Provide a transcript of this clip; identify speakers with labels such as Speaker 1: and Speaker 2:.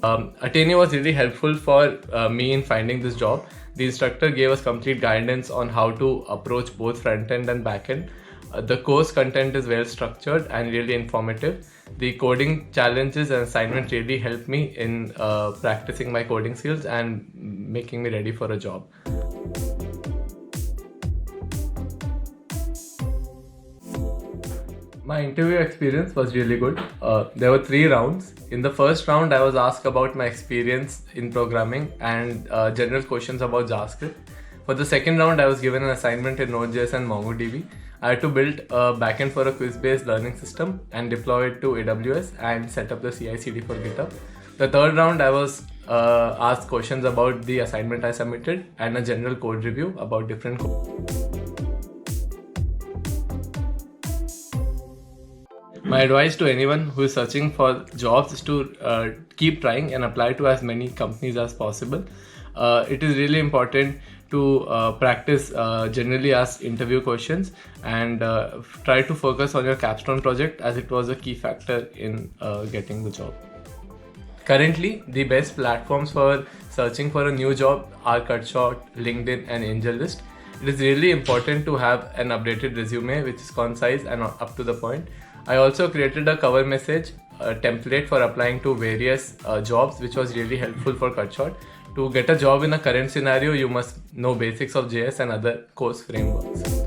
Speaker 1: AttainU was really helpful for me in finding this job. The instructor gave us complete guidance on how to approach both front-end and back-end. The course content is well structured and really informative. The coding challenges and assignment really helped me in practicing my coding skills and making me ready for a job. My interview experience was really good. There were 3 rounds. In the first round, I was asked about my experience in programming and general questions about JavaScript. For the second round, I was given an assignment in Node.js and MongoDB. I had to build a backend for a quiz-based learning system and deploy it to AWS and set up the CI/CD for GitHub. The third round, I was asked questions about the assignment I submitted and a general code review about different code. My advice to anyone who is searching for jobs is to keep trying and apply to as many companies as possible. It is really important to practice generally asked interview questions and try to focus on your capstone project, as it was a key factor in getting the job. Currently, the best platforms for searching for a new job are Cutshort, LinkedIn and AngelList. It is really important to have an updated resume which is concise and up to the point. I also created a cover message template for applying to various jobs, which was really helpful for Cutshort. To get a job in a current scenario, you must know basics of JS and other course frameworks.